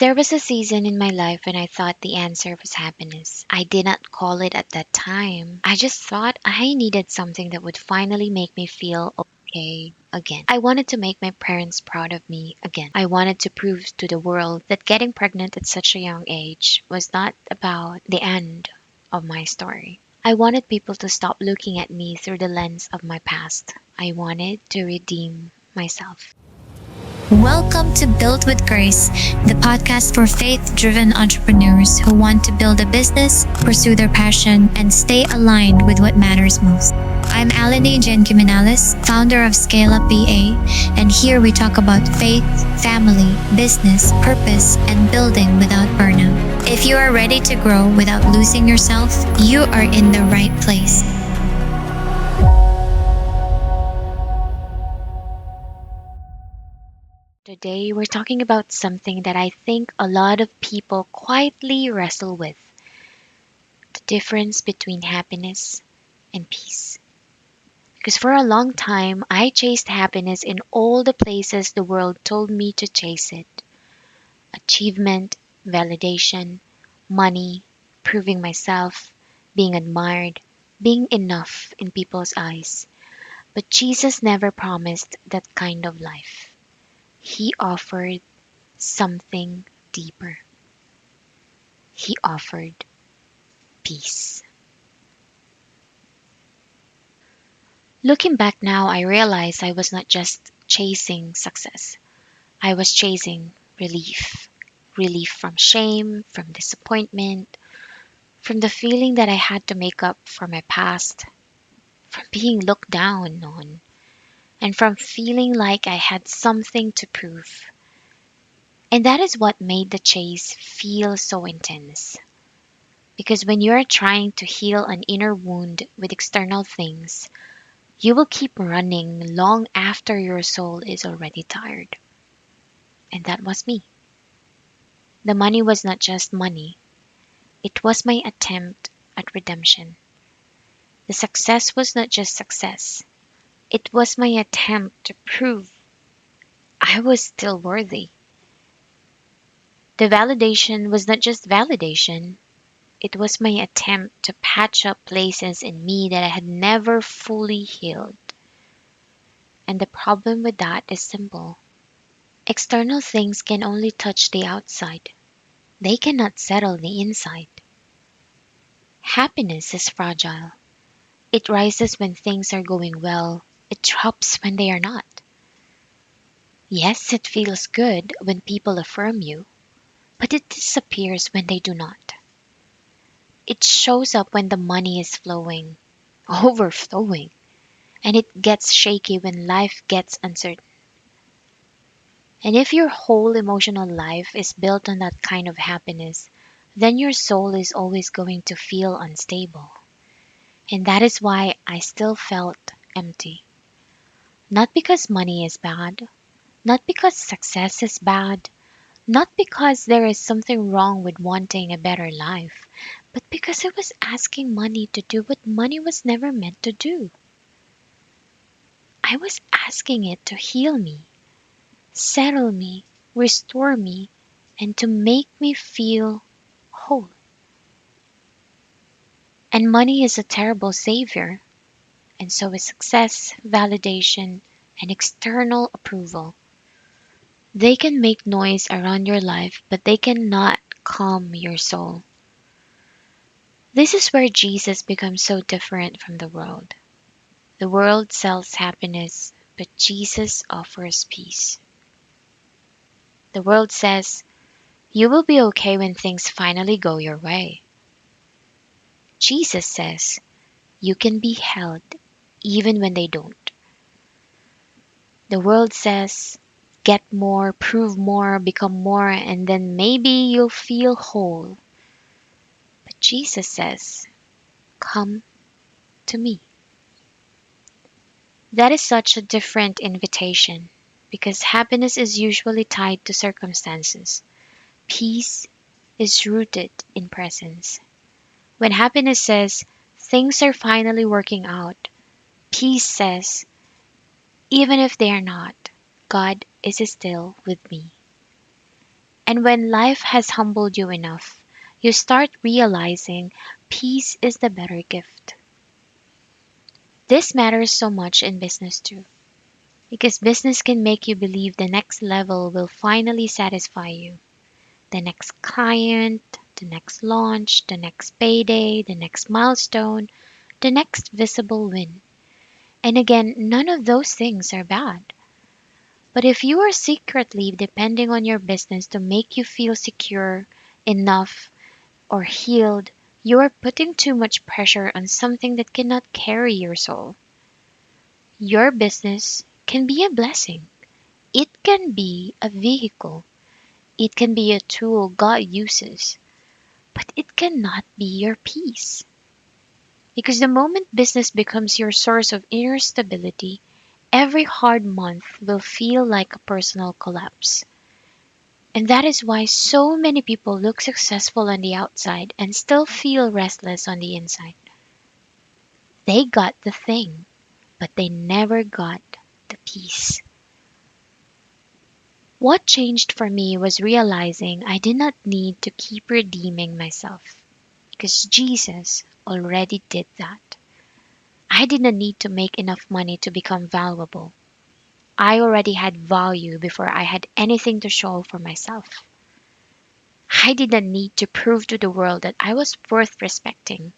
There was a season in my life when I thought the answer was happiness. I did not call it at that time. I just thought I needed something that would finally make me feel okay again. I wanted to make my parents proud of me again. I wanted to prove to the world that getting pregnant at such a young age was not about the end of my story. I wanted people to stop looking at me through the lens of my past. I wanted to redeem myself. Welcome to Build with Grace, the podcast for faith driven entrepreneurs who want to build a business, pursue their passion, and stay aligned with what matters most. I'm Alani Jen Gimenales, founder of Scale Up VA, and here we talk about faith, family, business, purpose, and building without burnout. If you are ready to grow without losing yourself, you are in the right place. Today, we're talking about something that I think a lot of people quietly wrestle with: the difference between happiness and peace. Because for a long time, I chased happiness in all the places the world told me to chase it: achievement, validation, money, proving myself, being admired, being enough in people's eyes. But Jesus never promised that kind of life. He offered something deeper. He offered peace. Looking back now, I realize I was not just chasing success. I was chasing relief. Relief from shame, from disappointment, from the feeling that I had to make up for my past, from being looked down on, and from feeling like I had something to prove. And that is what made the chase feel so intense. Because when you are trying to heal an inner wound with external things, you will keep running long after your soul is already tired. And that was me. The money was not just money, it was my attempt at redemption. The success was not just success, it was my attempt to prove I was still worthy. The validation was not just validation, it was my attempt to patch up places in me that I had never fully healed. And the problem with that is simple. External things can only touch the outside. They cannot settle the inside. Happiness is fragile. It rises when things are going well. It drops when they are not. Yes, it feels good when people affirm you, but it disappears when they do not. It shows up when the money is flowing, overflowing, and it gets shaky when life gets uncertain. And if your whole emotional life is built on that kind of happiness, then your soul is always going to feel unstable. And that is why I still felt empty. Not because money is bad, not because success is bad, not because there is something wrong with wanting a better life, but because I was asking money to do what money was never meant to do. I was asking it to heal me, settle me, restore me, and to make me feel whole. And money is a terrible savior, and so is success, validation, and external approval. They can make noise around your life, but they cannot calm your soul. This is where Jesus becomes so different from the world. The world sells happiness, but Jesus offers peace. The world says, you will be okay when things finally go your way. Jesus says, you can be held even when they don't. The world says, get more, prove more, become more, and then maybe you'll feel whole. But Jesus says, come to me. That is such a different invitation because happiness is usually tied to circumstances. Peace is rooted in presence. When happiness says, things are finally working out, peace says, even if they are not, God is still with me. And when life has humbled you enough, you start realizing peace is the better gift. This matters so much in business too, because business can make you believe the next level will finally satisfy you. The next client, the next launch, the next payday, the next milestone, the next visible win. And again, none of those things are bad. But if you are secretly depending on your business to make you feel secure enough or healed, you are putting too much pressure on something that cannot carry your soul. Your business can be a blessing. It can be a vehicle. It can be a tool God uses, but it cannot be your peace. Because the moment business becomes your source of inner stability, every hard month will feel like a personal collapse. And that is why so many people look successful on the outside and still feel restless on the inside. They got the thing, but they never got the peace. What changed for me was realizing I did not need to keep redeeming myself because Jesus already did that. I didn't need to make enough money to become valuable. I already had value before I had anything to show for myself. I didn't need to prove to the world that I was worth respecting.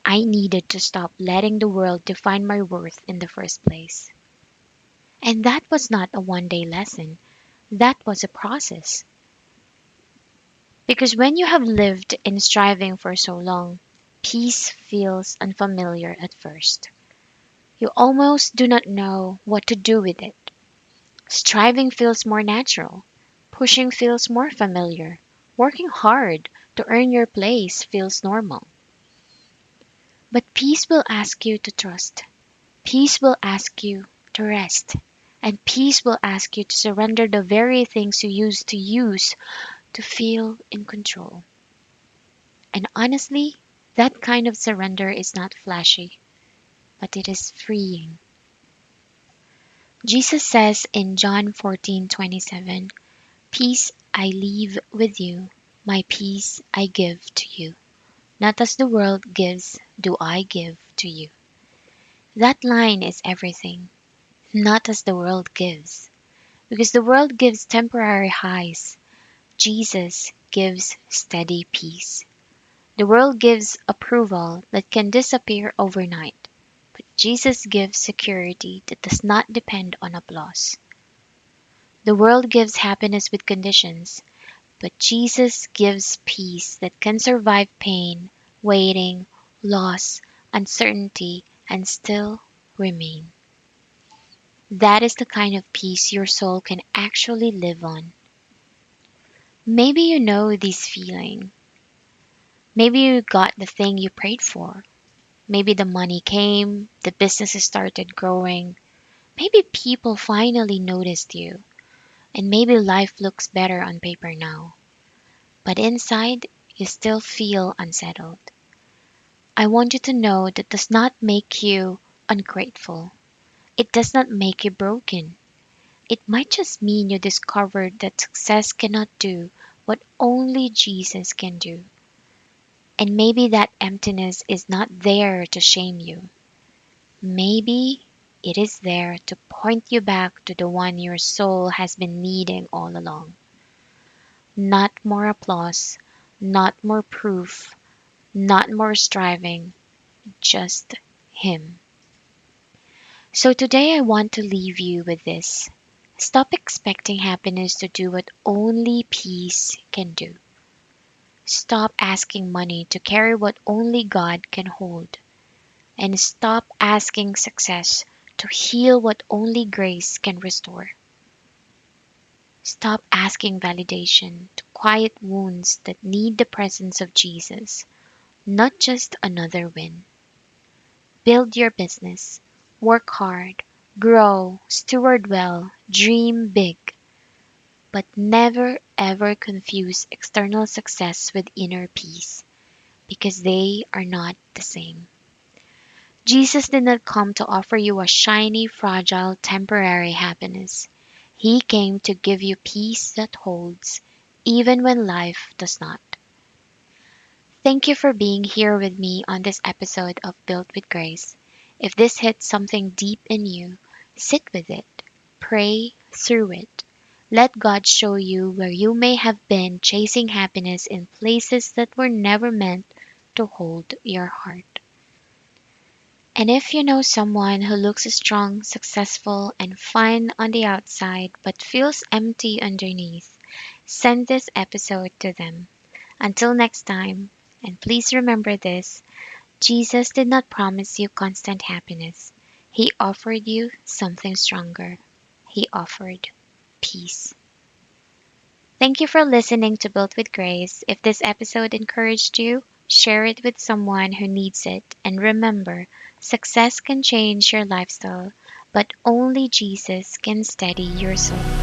I needed to stop letting the world define my worth in the first place. And that was not a one day lesson, that was a process. Because when you have lived in striving for so long, peace feels unfamiliar at first. You almost do not know what to do with it. Striving feels more natural. Pushing feels more familiar. Working hard to earn your place feels normal. But peace will ask you to trust. Peace will ask you to rest. And peace will ask you to surrender the very things you used to use to feel in control. And honestly, that kind of surrender is not flashy, but it is freeing. Jesus says in John 14:27, "Peace I leave with you, my peace I give to you. Not as the world gives, do I give to you." That line is everything. Not as the world gives. Because the world gives temporary highs. Jesus gives steady peace. The world gives approval that can disappear overnight. But Jesus gives security that does not depend on applause. The world gives happiness with conditions, but Jesus gives peace that can survive pain, waiting, loss, uncertainty, and still remain. That is the kind of peace your soul can actually live on. Maybe you know this feeling. Maybe you got the thing you prayed for. Maybe the money came, the business started growing. Maybe people finally noticed you. And maybe life looks better on paper now. But inside, you still feel unsettled. I want you to know that does not make you ungrateful. It does not make you broken. It might just mean you discovered that success cannot do what only Jesus can do. And maybe that emptiness is not there to shame you. Maybe it is there to point you back to the one your soul has been needing all along. Not more applause, not more proof, not more striving, just Him. So today I want to leave you with this. Stop expecting happiness to do what only peace can do. Stop asking money to carry what only God can hold. And stop asking success to heal what only grace can restore. Stop asking validation to quiet wounds that need the presence of Jesus, not just another win. Build your business, work hard, grow, steward well, dream big, but never ever confuse external success with inner peace, because they are not the same. Jesus did not come to offer you a shiny, fragile, temporary happiness. He came to give you peace that holds, even when life does not. Thank you for being here with me on this episode of Built with Grace. If this hits something deep in you, sit with it, pray through it. Let God show you where you may have been chasing happiness in places that were never meant to hold your heart. And if you know someone who looks strong, successful, and fine on the outside but feels empty underneath, send this episode to them. Until next time, and please remember this: Jesus did not promise you constant happiness. He offered you something stronger. He offered peace. Thank you for listening to Built with Grace. If this episode encouraged you, share it with someone who needs it. And remember, success can change your lifestyle, but only Jesus can steady your soul.